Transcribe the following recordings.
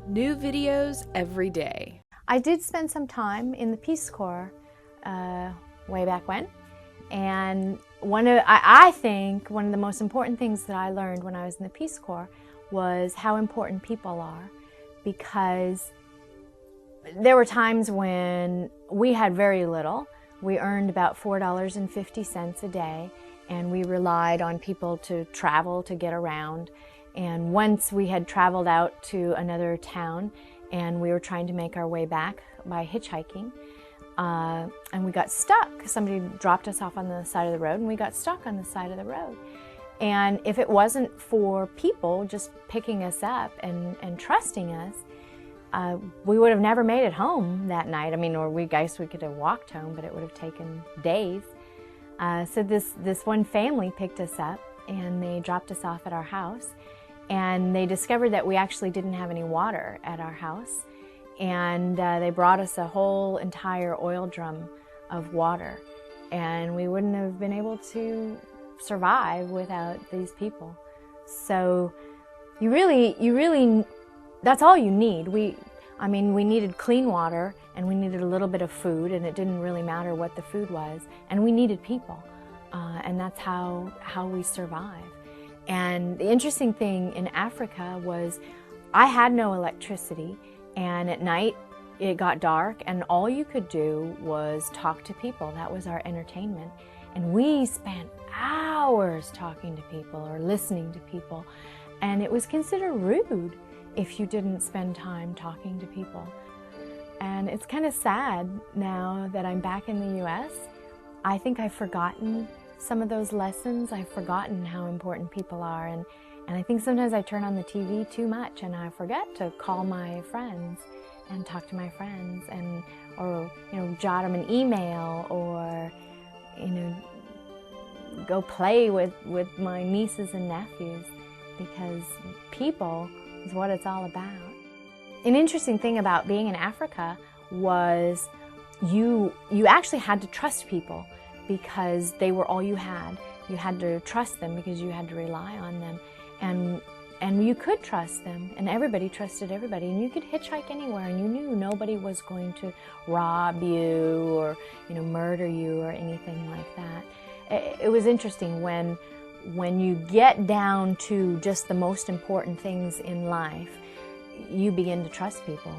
New videos every day. I did spend some time in the Peace Corps way back when, and I think one of the most important things that I learned when I was in the Peace Corps was how important people are, because there were times when we had very little. We earned about $4.50 a day, and we relied on people to travel to get around. And once we had traveled out to another town and we were trying to make our way back by hitchhiking, and we got stuck. Somebody dropped us off on the side of the road and we got stuck on the side of the road. And if it wasn't for people just picking us up and trusting us, we would have never made it home that night. I mean, or we could have walked home, but it would have taken days. So this one family picked us up and they dropped us off at our house. And they discovered that we actually didn't have any water at our house. And they brought us a whole entire oil drum of water. And we wouldn't have been able to survive without these people. So you really, that's all you need. We needed clean water and we needed a little bit of food, and it didn't really matter what the food was. And we needed people. And that's how we survived. And the interesting thing in Africa was I had no electricity, and at night it got dark and all you could do was talk to people. That was our entertainment. And we spent hours talking to people or listening to people, and it was considered rude if you didn't spend time talking to people. And it's kind of sad now that I'm back in the US. I think I've forgotten some of those lessons. I've forgotten how important people are, and I think sometimes I turn on the TV too much and I forget to call my friends and talk to my friends, or jot them an email, or go play with my nieces and nephews, because people is what it's all about. An interesting thing about being in Africa was you actually had to trust people, because they were all you had. You had to trust them because you had to rely on them. And you could trust them, and everybody trusted everybody. And you could hitchhike anywhere, and you knew nobody was going to rob you or murder you or anything like that. It was interesting when you get down to just the most important things in life, you begin to trust people.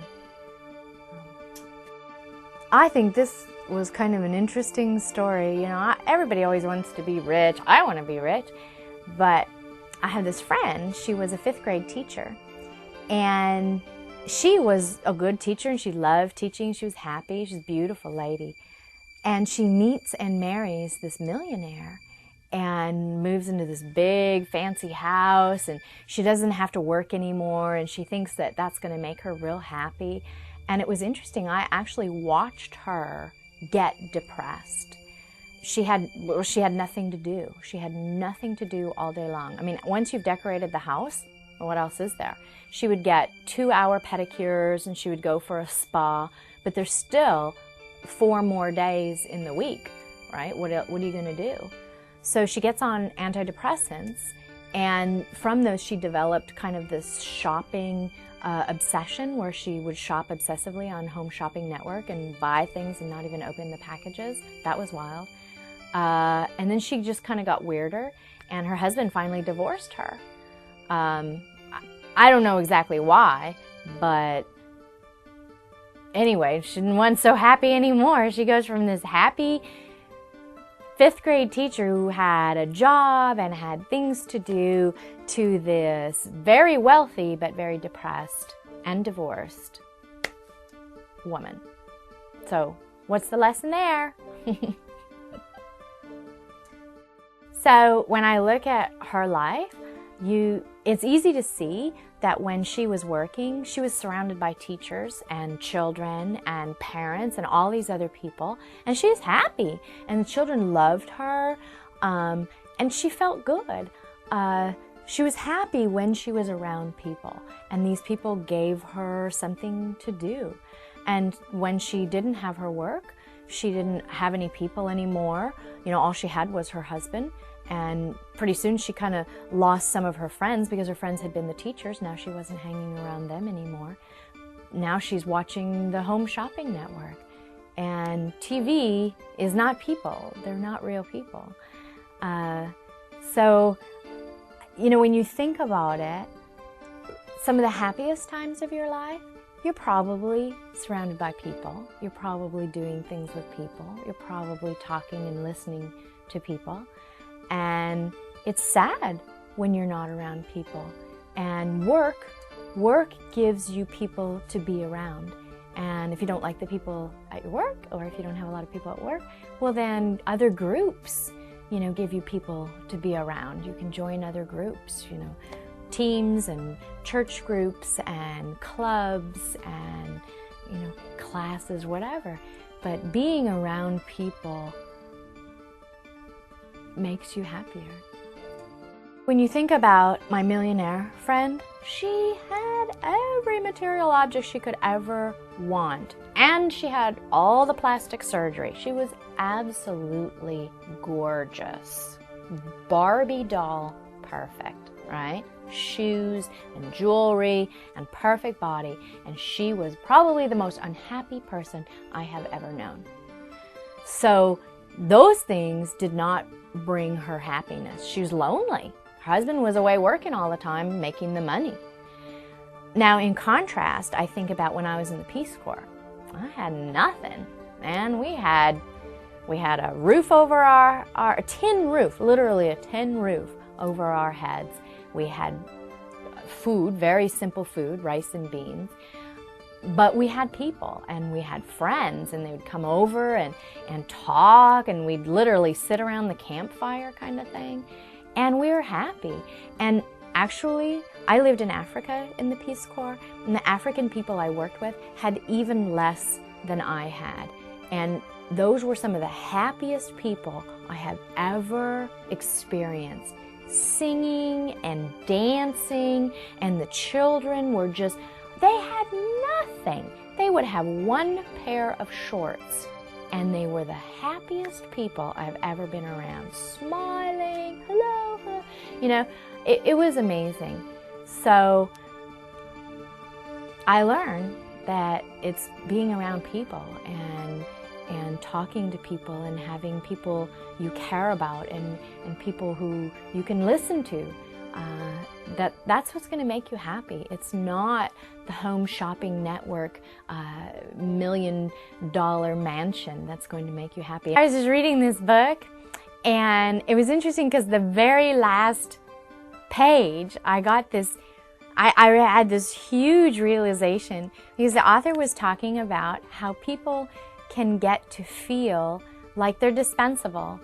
I think this was kind of an interesting story. Everybody always wants to be rich. I want to be rich. But I had this friend, she was a 5th grade teacher. And she was a good teacher and she loved teaching. She was happy. She's a beautiful lady. And she meets and marries this millionaire and moves into this big fancy house, and she doesn't have to work anymore, and she thinks that that's going to make her real happy. And it was interesting. I actually watched her get depressed. She had nothing to do. She had nothing to do all day long. I mean, once you've decorated the house, what else is there? She would get 2-hour pedicures and she would go for a spa, but there's still 4 more days in the week, right? What are you going to do? So she gets on antidepressants, and from those she developed kind of this shopping obsession, where she would shop obsessively on Home Shopping Network and buy things and not even open the packages. That was wild. And then she just kind of got weirder, and her husband finally divorced her. I don't know exactly why, but anyway, she wasn't so happy anymore. She goes from this happy 5th grade teacher who had a job and had things to do to this very wealthy but very depressed and divorced woman. So what's the lesson there? So when I look at her life, it's easy to see that when she was working, she was surrounded by teachers and children and parents and all these other people, and she was happy, and the children loved her, and she felt good. She was happy when she was around people, and these people gave her something to do. And when she didn't have her work, she didn't have any people anymore. All she had was her husband, And pretty soon she kind of lost some of her friends because her friends had been the teachers. Now she wasn't hanging around them anymore. Now she's watching the Home Shopping Network. And TV is not people. They're not real people. So, you know, when you think about it, some of the happiest times of your life, you're probably surrounded by people. You're probably doing things with people. You're probably talking and listening to people. And it's sad when you're not around people. And work gives you people to be around. And if you don't like the people at your work, or if you don't have a lot of people at work, well then other groups, you know, give you people to be around. You can join other groups, you know, teams and church groups and clubs and, you know, classes, whatever. But being around people makes you happier. When you think about my millionaire friend, she had every material object she could ever want. And she had all the plastic surgery. She was absolutely gorgeous. Barbie doll perfect, right? Shoes and jewelry and perfect body. And she was probably the most unhappy person I have ever known. So those things did not bring her happiness. She was lonely. Her husband was away working all the time, making the money. Now, in contrast, I think about when I was in the Peace Corp. I had nothing, and we had a roof over a tin roof, literally a tin roof over our heads. We had food, very simple food, rice and beans. But we had people, and we had friends, and they would come over and talk, and we'd literally sit around the campfire kind of thing. And we were happy. And actually, I lived in Africa in the Peace Corps, and the African people I worked with had even less than I had. And those were some of the happiest people I have ever experienced. Singing and dancing, and the children were just, they had nothing. They would have one pair of shorts, and they were the happiest people I've ever been around. Smiling, hello, hello. You know, it was amazing. So I learned that it's being around people and talking to people and having people you care about and people who you can listen to. That's what's going to make you happy. It's not the Home Shopping Network $1 million mansion that's going to make you happy. I was just reading this book, and it was interesting because the very last page, I had this huge realization because the author was talking about how people can get to feel like they're dispensable,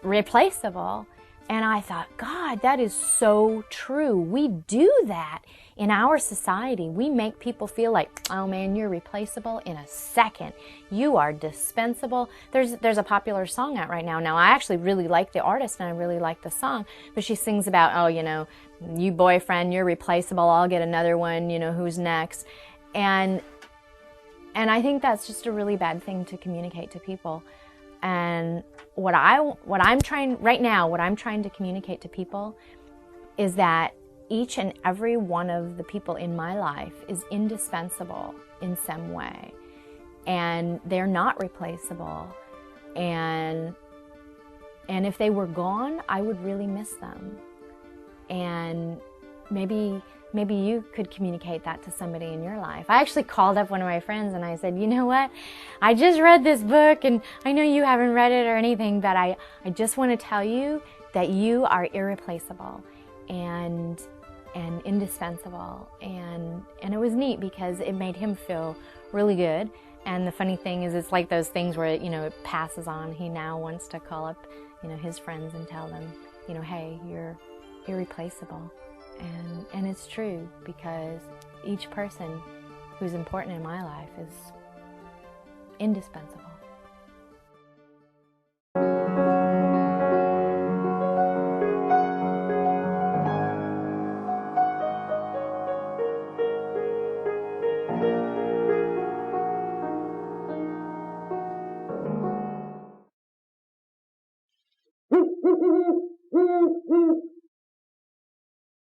replaceable. And I thought, God, that is so true. We do that in our society. We make people feel like, oh man, you're replaceable in a second. You are dispensable. There's a popular song out right now. Now, I actually really like the artist and I really like the song, but she sings about, oh, you know, you boyfriend, you're replaceable. I'll get another one, you know, who's next? And I think that's just a really bad thing to communicate to people. And what I'm trying to communicate to people is that each and every one of the people in my life is indispensable in some way. And they're not replaceable. And if they were gone, I would really miss them. And maybe you could communicate that to somebody in your life. I actually called up one of my friends and I said, you know what? I just read this book and I know you haven't read it or anything, but I just want to tell you that you are irreplaceable and indispensable. And it was neat because it made him feel really good. And the funny thing is, it's like those things where, you know, it passes on. He now wants to call up, you know, his friends and tell them, you know, hey, you're irreplaceable. And it's true, because each person who's important in my life is indispensable.